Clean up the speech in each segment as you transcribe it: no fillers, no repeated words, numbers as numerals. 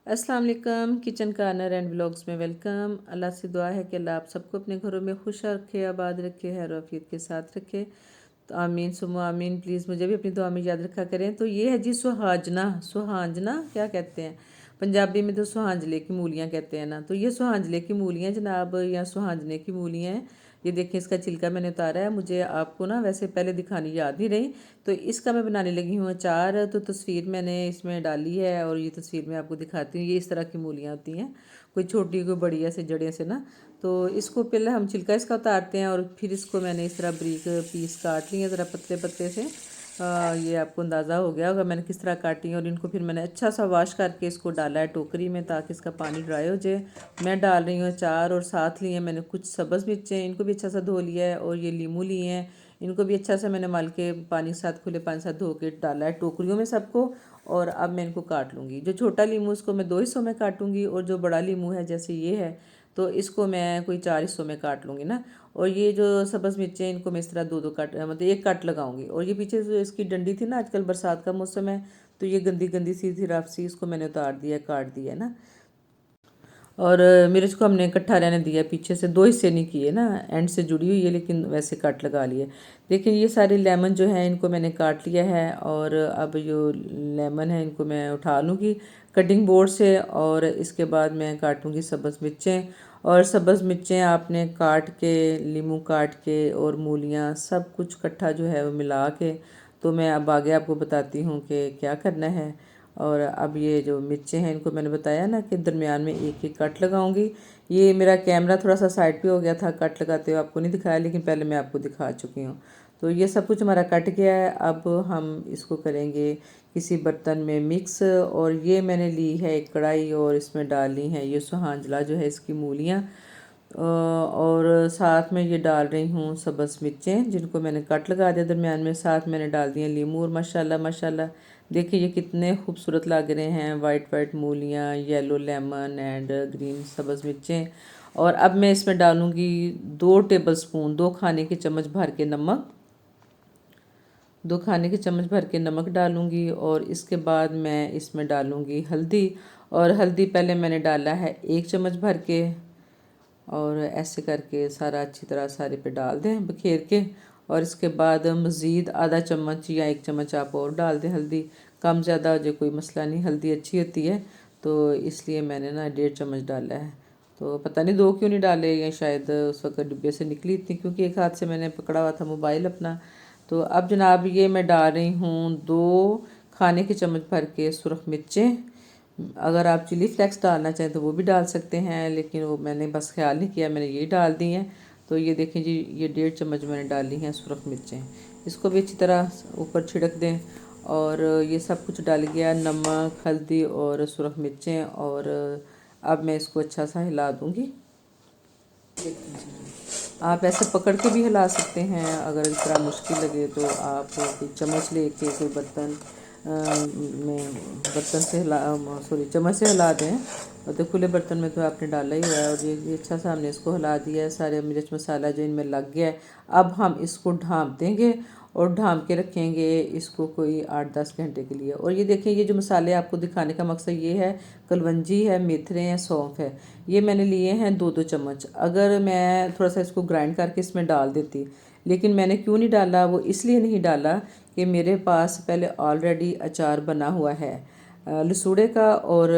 अस्सलाम वालेकुम। Kitchen corner and vlogs में वेलकम। अल्लाह से दुआ है कि अल्लाह आप सबको अपने घरों में खुश रखे, आबाद रखे, खैर आफियत के साथ रखे। तो आमीन सुम्मा आमीन। प्लीज़ मुझे भी अपनी दुआ में याद रखा करें। तो ये है जी सुहांजना। सुहांजना क्या कहते हैं पंजाबी में? तो सुहांजले की मूलियाँ कहते हैं ना। तो ये सुहांजले की मूलियाँ जनाब, या सुहांजने की मूलियाँ हैं। ये देखें, इसका छिलका मैंने उतारा है। मुझे आपको ना वैसे पहले दिखानी याद नहीं रही, तो इसका मैं बनाने लगी हूँ अचार। तो तस्वीर मैंने इसमें डाली है और ये तस्वीर मैं आपको दिखाती हूँ। ये इस तरह की मूलियाँ होती हैं, कोई छोटी कोई बड़ी, ऐसे जड़ें से ना। तो इसको पहले हम छिलका इसका उतारते हैं और फिर इसको मैंने इस तरह बारीक पीस काट लिए, ज़रा पतले पतले से। ये आपको अंदाज़ा हो गया होगा मैंने किस तरह काटी है। और इनको फिर मैंने अच्छा सा वॉश करके इसको डाला है टोकरी में, ताकि इसका पानी ड्राई हो जाए। मैं डाल रही हूँ अचार, और साथ लिए मैंने कुछ सब्ज़ मिर्चें, इनको भी अच्छा सा धो लिया है। और ये लीमू लिए हैं, इनको भी अच्छा सा मैंने मल के पानी के साथ, खुले पानी के साथ धो के डाला है टोकरियों में सबको। और अब मैं इनको काट लूँगी। जो छोटा लीमू उसको मैं 2 हिस्सों में काटूँगी, और जो बड़ा लीमू है जैसे ये है, तो इसको मैं कोई 4 हिस्सों में काट लूँगी ना। और ये जो सब्ज़ मिर्चें, इनको मैं इस तरह 2-2 कट, मतलब 1 कट लगाऊंगी। और ये पीछे जो इसकी डंडी थी ना, आजकल बरसात का मौसम है, तो ये गंदी गंदी सी थी, रफ सी, इसको मैंने उतार दिया, काट दिया है ना। और मिर्च को हमने इकट्ठा रहने दिया, पीछे से 2 हिस्से नहीं किए ना, एंड से जुड़ी हुई है, लेकिन वैसे कट लगा लिए। देखिए ये सारे लेमन जो है इनको मैंने काट लिया है। और अब जो लेमन है इनको मैं उठा लूँगी कटिंग बोर्ड से। और इसके बाद मैं काटूँगी सब्ज़ मिर्चें। और सब्ज़ मिर्चें आपने काट के, लीमू काट के, और मूलियाँ सब कुछ इकट्ठा जो है वो मिला के, तो मैं अब आगे आपको बताती हूँ कि क्या करना है। और अब ये जो मिर्चें हैं इनको मैंने बताया ना कि दरमियान में एक एक कट लगाऊंगी। ये मेरा कैमरा थोड़ा सा साइड पे हो गया था कट लगाते हुए, आपको नहीं दिखाया, लेकिन पहले मैं आपको दिखा चुकी हूँ। तो ये सब कुछ हमारा कट गया है। अब हम इसको करेंगे किसी बर्तन में मिक्स। और ये मैंने ली है एक कढ़ाई, और इसमें डाली हैं ये सुहांजला जो है इसकी मूलियाँ। और साथ में ये डाल रही हूँ सब्ज़ मिर्चें, जिनको मैंने कट लगा दिया दरमियान में। साथ मैंने डाल दिए लीमू, और माशाल्लाह माशाल्लाह देखिए ये कितने खूबसूरत लग रहे हैं। वाइट वाइट मूलियाँ, येलो लेमन एंड ग्रीन सब्ज़ मिर्चें। और अब मैं इसमें डालूँगी 2 टेबल स्पून, 2 खाने के चम्मच भर के नमक, 2 खाने के चम्मच भर के नमक डालूँगी। और इसके बाद मैं इसमें डालूँगी हल्दी। और हल्दी पहले मैंने डाला है 1 चम्मच भर के। और ऐसे करके सारा अच्छी तरह सारे पे डाल दें बखेर के। और इसके बाद मज़ीद आधा चम्मच या 1 चम्मच आप और डाल दें हल्दी। कम ज़्यादा हो जाए कोई मसला नहीं, हल्दी अच्छी होती है, तो इसलिए मैंने ना 1.5 चम्मच डाला है। तो पता नहीं 2 क्यों नहीं डाले, या शायद उस वक्त डिब्बे से निकली इतनी, क्योंकि एक हाथ से मैंने पकड़ा हुआ था मोबाइल अपना। तो अब जनाब ये मैं डाल रही हूँ 2 खाने के चम्मच भर के सुरख मिर्चें। अगर आप चिली फ्लेक्स डालना चाहें तो वो भी डाल सकते हैं, लेकिन वो मैंने बस ख्याल नहीं किया, मैंने यही डाल दी हैं। तो ये देखें जी, ये 1.5 चम्मच मैंने डाली हैं सुरख मिर्चें। इसको भी अच्छी तरह ऊपर छिड़क दें। और ये सब कुछ डाल गया, नमक, हल्दी और सुरख मिर्चें। और अब मैं इसको अच्छा सा हिला दूँगी। आप ऐसे पकड़ के भी हिला सकते हैं, अगर इस तरह मुश्किल लगे तो आप कोई चम्मच लेके कोई बर्तन में, बर्तन से हिला, सॉरी चम्मच से हिला दें। और तो खुले बर्तन में तो आपने डाला ही हुआ है। और ये अच्छा सा हमने इसको हिला दिया है, सारे मिर्च मसाला जो इनमें लग गया है। अब हम इसको ढाँप देंगे, और ढाँप के रखेंगे इसको कोई 8-10 घंटे के लिए। और ये देखें, ये जो मसाले आपको दिखाने का मकसद ये है, कलवंजी है, मेथरे हैं, सौंफ है, ये मैंने लिए हैं 2-2 चम्मच। अगर मैं थोड़ा सा इसको ग्राइंड करके इसमें डाल देती, लेकिन मैंने क्यों नहीं डाला, वो इसलिए नहीं डाला कि मेरे पास पहले ऑलरेडी अचार बना हुआ है लसूड़े का और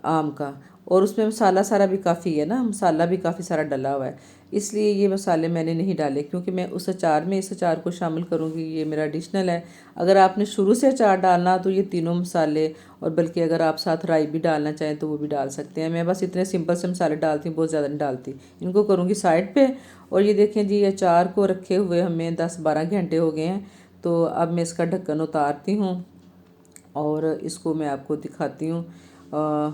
आम का। और उसमें मसाला सारा भी काफ़ी है ना, मसाला भी काफ़ी सारा डला हुआ है, इसलिए ये मसाले मैंने नहीं डाले, क्योंकि मैं उस अचार में इस अचार को शामिल करूँगी। ये मेरा एडिशनल है। अगर आपने शुरू से अचार डालना तो ये तीनों मसाले, और बल्कि अगर आप साथ राई भी डालना चाहें तो वो भी डाल सकते हैं। मैं बस इतने सिंपल से मसाले डालती हूँ, बहुत ज़्यादा नहीं डालती। इनको करूँगी साइड पे। और ये देखें जी, अचार को रखे हुए हमें 10-12 घंटे हो गए हैं। तो अब मैं इसका ढक्कन उतारती हूँ, और इसको मैं आपको दिखाती हूँ।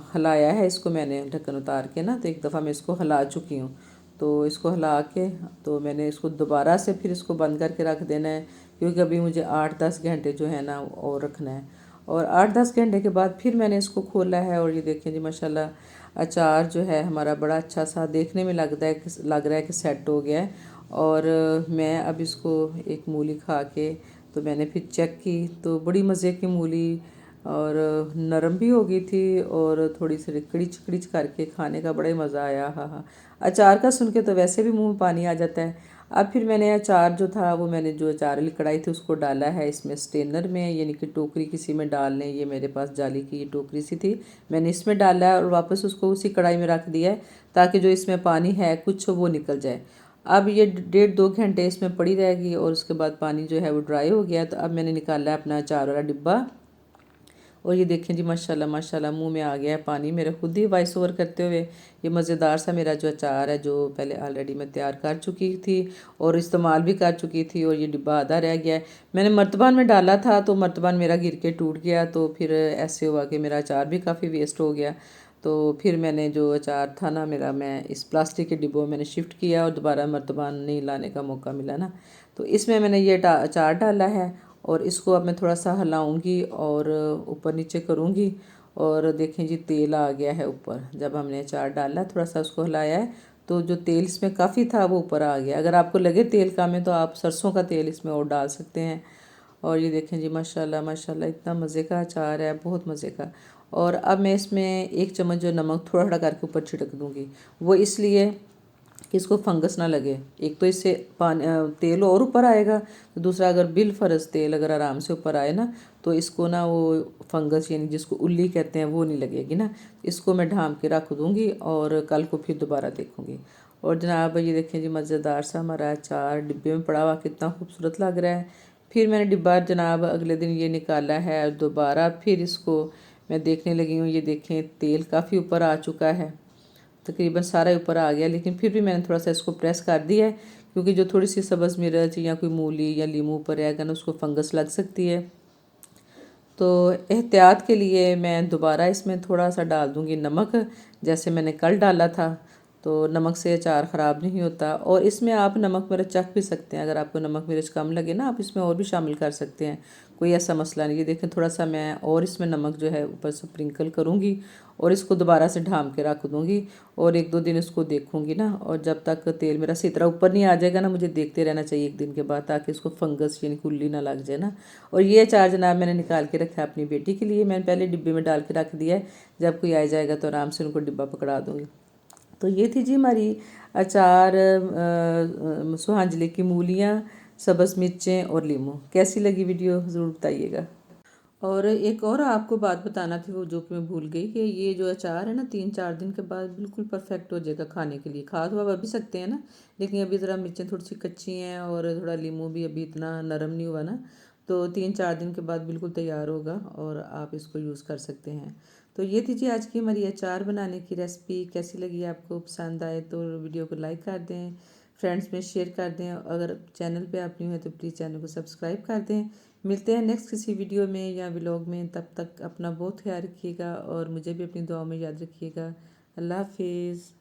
हिलाया है इसको मैंने ढक्कन उतार के ना, तो एक दफ़ा मैं इसको हिला चुकी हूँ। तो इसको हिला के, तो मैंने इसको दोबारा से फिर इसको बंद करके रख देना है, क्योंकि अभी मुझे 8-10 घंटे जो है ना और रखना है। और 8-10 घंटे के बाद फिर मैंने इसको खोला है। और ये देखें जी, माशाल्लाह अचार जो है हमारा बड़ा अच्छा सा देखने में लग रहा है कि सेट हो गया है। और मैं अब इसको एक मूली खा के, तो मैंने फिर चेक की, तो बड़ी मज़े की मूली और नरम भी हो गई थी और थोड़ी सी क्रिच क्रिच करके खाने का बड़ा ही मज़ा आया। हाँ हाँ, अचार का सुन के तो वैसे भी मुंह में पानी आ जाता है। अब फिर मैंने अचार जो था वो मैंने जो अचार वाली कढ़ाई थी उसको डाला है इसमें स्टेनर में, यानी कि टोकरी किसी में डाल लें। ये मेरे पास जाली की ये टोकरी सी थी, मैंने इसमें डाला है और वापस उसको उसी कढ़ाई में रख दिया है ताकि जो इसमें पानी है कुछ वो निकल जाए। अब ये 1.5-2 घंटे इसमें पड़ी रहेगी और उसके बाद पानी जो है वो ड्राई हो गया। तो अब मैंने निकाला है अपना अचार वाला डिब्बा और ये देखें जी माशाल्लाह माशाल्लाह मुंह में आ गया है पानी मेरे खुद ही वॉइस ओवर करते हुए। ये मज़ेदार सा मेरा जो अचार है जो पहले ऑलरेडी मैं तैयार कर चुकी थी और इस्तेमाल भी कर चुकी थी, और ये डिब्बा आधा रह गया है। मैंने मर्तबान में डाला था तो मर्तबान मेरा गिर के टूट गया, तो फिर ऐसे हुआ कि मेरा अचार भी काफ़ी वेस्ट हो गया। तो फिर मैंने जो अचार था ना मेरा, मैं इस प्लास्टिक के डिब्बों में मैंने शिफ्ट किया और दोबारा मर्तबान नहीं लाने का मौका मिला ना, तो इसमें मैंने ये अचार डाला है और इसको अब मैं थोड़ा सा हिलाऊंगी और ऊपर नीचे करूँगी। और देखें जी तेल आ गया है ऊपर, जब हमने अचार डाला थोड़ा सा उसको हिलाया है तो जो तेल इसमें काफ़ी था वो ऊपर आ गया। अगर आपको लगे तेल कम है तो आप सरसों का तेल इसमें और डाल सकते हैं। और ये देखें जी माशाल्लाह माशाल्लाह इतना मज़े का अचार है, बहुत मज़े का। और अब मैं इसमें 1 चम्मच जो नमक थोड़ा थोड़ा करके ऊपर छिड़क दूँगी, वो इसलिए कि इसको फंगस ना लगे। एक तो इससे पानी तेल और ऊपर आएगा, तो दूसरा अगर बिल फर्ज तेल अगर आराम से ऊपर आए ना तो इसको ना वो फंगस यानी जिसको उल्ली कहते हैं वो नहीं लगेगी ना। इसको मैं ढाँप के रख दूँगी और कल को फिर दोबारा देखूँगी। और जनाब ये देखें जी मज़ेदार सा हमारा अचार डिब्बे में पड़ा हुआ कितना खूबसूरत लग रहा है। फिर मैंने डिब्बा जनाब अगले दिन ये निकाला है दोबारा, फिर इसको मैं देखने लगी हूँ। ये देखें तेल काफ़ी ऊपर आ चुका है, तकरीबन सारा ऊपर आ गया, लेकिन फिर भी मैंने थोड़ा सा इसको प्रेस कर दिया है क्योंकि जो थोड़ी सी सब्ज़ मिर्च या कोई मूली या लीमू ऊपर रहेगा ना उसको फंगस लग सकती है। तो एहतियात के लिए मैं दोबारा इसमें थोड़ा सा डाल दूँगी नमक, जैसे मैंने कल डाला था। तो नमक से अचार ख़राब नहीं होता, और इसमें आप नमक मिर्च चख भी सकते हैं। अगर आपको नमक मिर्च कम लगे ना आप इसमें और भी शामिल कर सकते हैं, कोई ऐसा मसला नहीं। ये देखें थोड़ा सा मैं और इसमें नमक जो है ऊपर से स्प्रिंकल करूँगी और इसको दोबारा से ढाँप के रख दूँगी और 1-2 दिन इसको देखूँगी ना। और जब तक तेल मेरा सही तरह ऊपर नहीं आ जाएगा ना, मुझे देखते रहना चाहिए 1 दिन के बाद, ताकि इसको फंगस यानी कुल्ली ना लग जाए ना। और ये अचार जनाब मैंने निकाल के रखा है अपनी बेटी के लिए, मैंने पहले डिब्बे में डाल के रख दिया है, जब कोई आ जाएगा तो आराम से उनको डिब्बा पकड़ा दूँगी। तो ये थी जी हमारी अचार सुहांजले की मूलियाँ, सब्ज़ मिर्चें और लीमू। कैसी लगी वीडियो ज़रूर बताइएगा। और एक और आपको बात बताना थी वो जो कि मैं भूल गई, कि ये जो अचार है ना 3-4 दिन के बाद बिल्कुल परफेक्ट हो जाएगा खाने के लिए। खा तो आप अभी सकते हैं ना, लेकिन अभी ज़रा मिर्चें थोड़ी सी कच्ची हैं और थोड़ा लीमू भी अभी इतना नरम नहीं हुआ ना, तो 3-4 दिन के बाद बिल्कुल तैयार होगा और आप इसको यूज़ कर सकते हैं। तो ये थी जी आज की हमारी अचार बनाने की रेसिपी। कैसी लगी आपको, पसंद आए तो वीडियो को लाइक कर दें, फ्रेंड्स में शेयर कर दें। अगर चैनल पे आप न्यू हैं तो प्लीज़ चैनल को सब्सक्राइब कर दें। मिलते हैं नेक्स्ट किसी वीडियो में या व्लॉग में, तब तक अपना बहुत ख्याल रखिएगा और मुझे भी अपनी दुआ में याद रखिएगा। अल्लाह हाफिज़।